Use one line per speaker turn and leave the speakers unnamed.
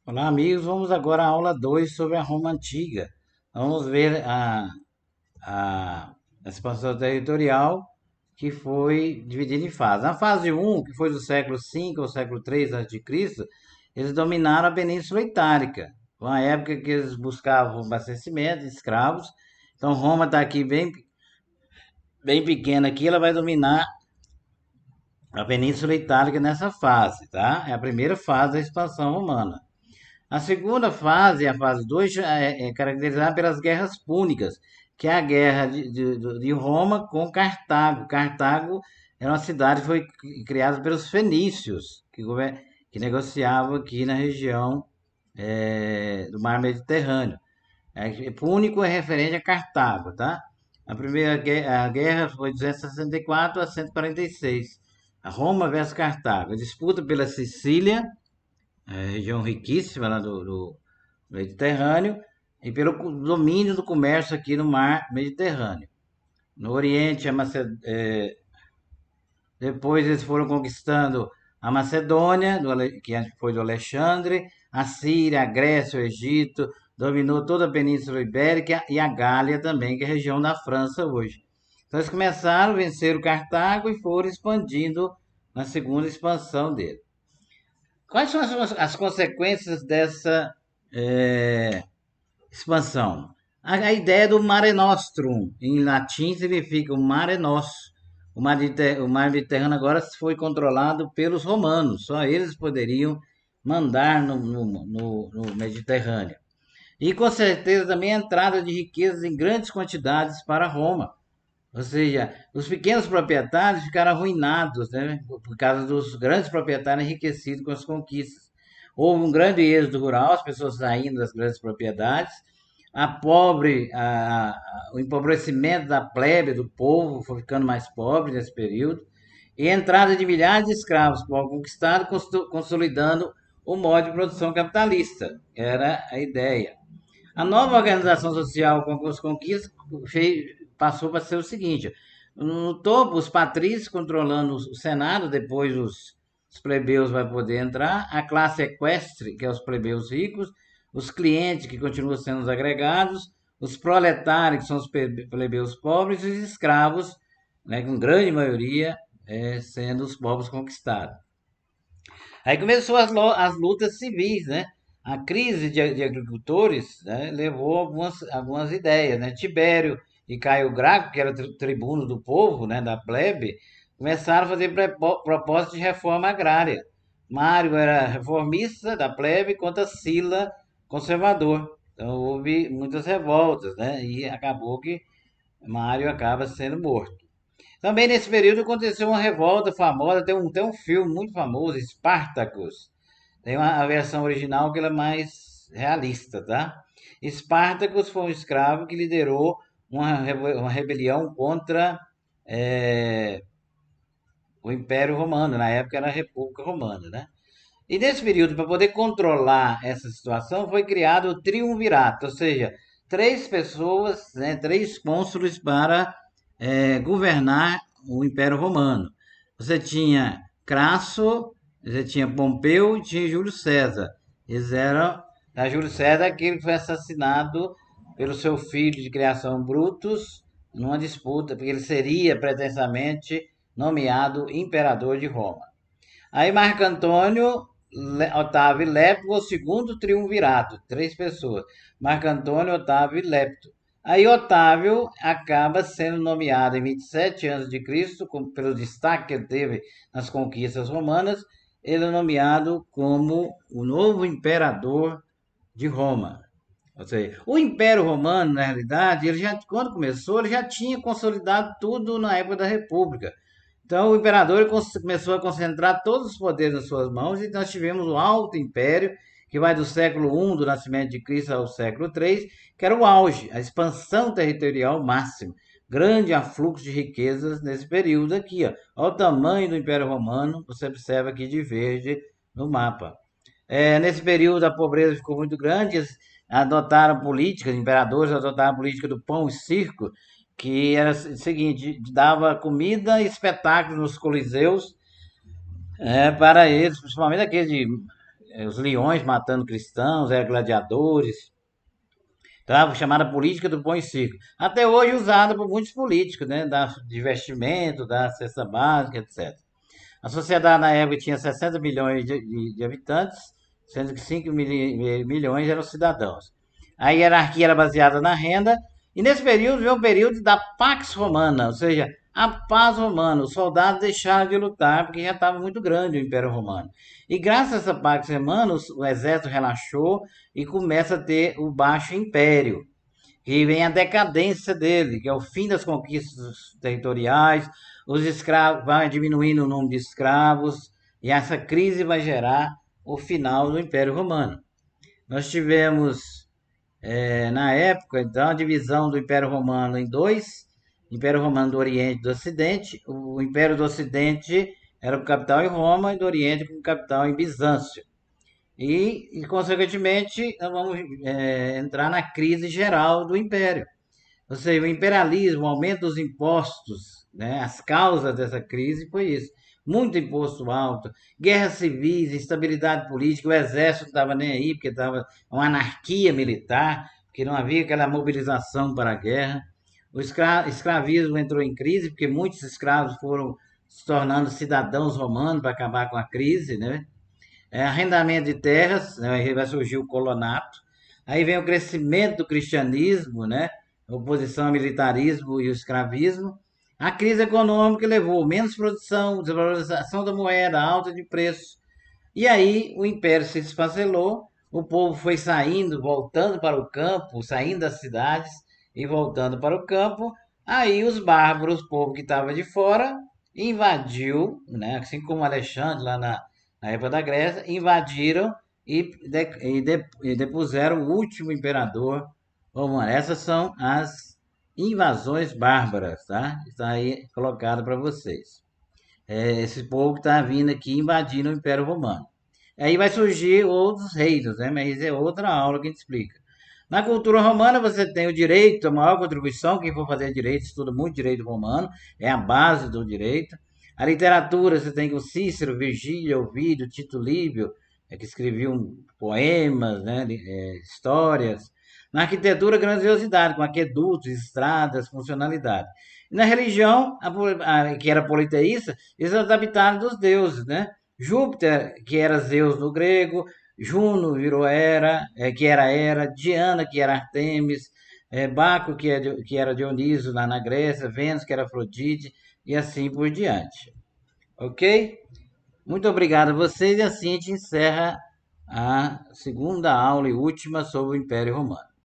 Olá, amigos. Vamos agora à aula 2 sobre a Roma Antiga. Vamos ver a expansão territorial que foi dividida em fases. Na fase um, que foi do século V ao século III a.C., eles dominaram a Península Itálica, uma época que eles buscavam abastecimento de escravos. Então, Roma está aqui bem pequena aqui, ela vai dominar a Península Itálica nessa fase, tá? É a primeira fase da expansão romana. A segunda fase, a fase 2, é caracterizada pelas guerras púnicas, que é a guerra de Roma com Cartago. Cartago era uma cidade que foi criada pelos fenícios, que negociavam aqui na região do Mar Mediterrâneo. Púnico é referente a Cartago, tá? A guerra foi de 264 a 146. A Roma versus Cartago. A disputa pela Sicília, região riquíssima lá do Mediterrâneo, e pelo domínio do comércio aqui no mar Mediterrâneo. No Oriente, depois eles foram conquistando a Macedônia, que foi do Alexandre, a Síria, a Grécia, o Egito, dominou toda a Península Ibérica e a Gália também, que é a região da França hoje. Então eles começaram a vencer o Cartago e foram expandindo na segunda expansão dele. Quais são as consequências dessa expansão? A ideia do Mare Nostrum, em latim, significa o Mare Nosso. O mar Mediterrâneo agora foi controlado pelos romanos, só eles poderiam mandar no Mediterrâneo. E com certeza também a entrada de riquezas em grandes quantidades para Roma. Ou seja, os pequenos proprietários ficaram arruinados, né, por causa dos grandes proprietários enriquecidos com as conquistas. Houve um grande êxodo rural, as pessoas saindo das grandes propriedades, o empobrecimento da plebe, do povo, foi ficando mais pobre nesse período, e a entrada de milhares de escravos para o conquistado, consolidando o modo de produção capitalista. Era a ideia. A nova organização social com as conquistas passou para ser o seguinte: no topo, os patrícios controlando o Senado, depois os plebeus vão poder entrar, a classe equestre, que é os plebeus ricos, os clientes, que continuam sendo os agregados, os proletários, que são os plebeus pobres, e os escravos, né, com grande maioria sendo os povos conquistados. Aí começou as lutas civis, né? A crise de agricultores, né, levou algumas ideias, né? Tibério e Caio Graco, que era tribuno do povo, né, da plebe, começaram a fazer propostas de reforma agrária. Mário era reformista da plebe contra Sila, conservador. Então houve muitas revoltas, né? E acabou que Mário acaba sendo morto. Também nesse período aconteceu uma revolta famosa, tem um filme muito famoso, Spartacus. Tem a versão original que ela é mais realista, tá? Spartacus foi um escravo que liderou uma rebelião contra é, o Império Romano, na época era a República Romana, né? E nesse período, para poder controlar essa situação, foi criado o triunvirato, ou seja, três pessoas, né, três cônsules para governar o Império Romano. Você tinha Crasso, você tinha Pompeu e tinha Júlio César. Eles eram, a Júlio César, aquele que foi assassinado pelo seu filho de criação Brutus, numa disputa, porque ele seria pretensamente nomeado imperador de Roma. Aí Marco Antônio, Otávio e Lepto, o segundo triunvirato, três pessoas. Marco Antônio, Otávio e Lepto. Aí Otávio acaba sendo nomeado em 27 a.C., pelo destaque que ele teve nas conquistas romanas, ele é nomeado como o novo imperador de Roma. Ou seja, o Império Romano, na realidade, quando começou, ele já tinha consolidado tudo na época da República. Então, o imperador começou a concentrar todos os poderes nas suas mãos e nós tivemos o Alto Império, que vai do século I, do nascimento de Cristo, ao século III, que era o auge, a expansão territorial máxima. Grande afluxo de riquezas nesse período aqui. Ó. Olha o tamanho do Império Romano, você observa aqui de verde no mapa. Nesse período, a pobreza ficou muito grande, eles adotaram políticas, imperadores adotaram a política do pão e circo, que era o seguinte, dava comida e espetáculos nos coliseus para eles, principalmente aqueles os leões matando cristãos, eram gladiadores, tá? Chamada política do pão e circo. Até hoje usada por muitos políticos, né? De vestimento, da cesta básica, etc. A sociedade na época tinha 60 milhões de habitantes, sendo que 5 milhões eram cidadãos. A hierarquia era baseada na renda, e nesse período veio o período da Pax Romana, ou seja, a paz romana. Os soldados deixaram de lutar porque já estava muito grande o Império Romano. E graças a essa Pax Romana, o exército relaxou e começa a ter o Baixo Império, que vem a decadência dele, que é o fim das conquistas territoriais, os escravos, vai diminuindo o número de escravos, e essa crise vai gerar o final do Império Romano. Nós tivemos, na época, então, a divisão do Império Romano em dois, Império Romano do Oriente e do Ocidente. O Império do Ocidente era com capital em Roma, e do Oriente com capital em Bizâncio. Consequentemente, nós vamos entrar na crise geral do Império. Ou seja, o imperialismo, o aumento dos impostos, né? As causas dessa crise foi isso. Muito imposto alto, guerras civis, instabilidade política, o exército não estava nem aí, porque estava uma anarquia militar, porque não havia aquela mobilização para a guerra. O escravismo entrou em crise, porque muitos escravos foram se tornando cidadãos romanos para acabar com a crise, né? Arrendamento de terras, né? Aí vai surgir o colonato. Aí vem o crescimento do cristianismo, né? Oposição ao militarismo e o escravismo. A crise econômica levou menos produção, desvalorização da moeda, alta de preço. E aí o império se esfacelou, o povo foi saindo, voltando para o campo, saindo das cidades e voltando para o campo. Aí os bárbaros, o povo que estava de fora, invadiu, né? Assim como Alexandre lá na época da Grécia, invadiram e depuseram o último imperador romano. Essas são as invasões bárbaras, tá? Está aí colocado para vocês. Esse povo que está vindo aqui invadindo o Império Romano. Aí vai surgir outros reinos, né? Mas é outra aula que a gente explica. Na cultura romana você tem o direito, a maior contribuição, quem for fazer direito estuda muito direito romano, é a base do direito. A literatura, você tem o Cícero, Virgílio, Ovídio, Tito Livio, que escreviam poemas, né, histórias. Na arquitetura, grandiosidade, com aquedutos, estradas, funcionalidade. E na religião, que era politeísta, eles adaptaram dos deuses, né? Júpiter, que era Zeus no grego, Juno virou Hera, que era Hera, Diana, que era Artemis, Baco, que era Dioniso lá na Grécia, Vênus, que era Afrodite, e assim por diante. Ok? Muito obrigado a vocês, e assim a gente encerra a segunda aula e última sobre o Império Romano.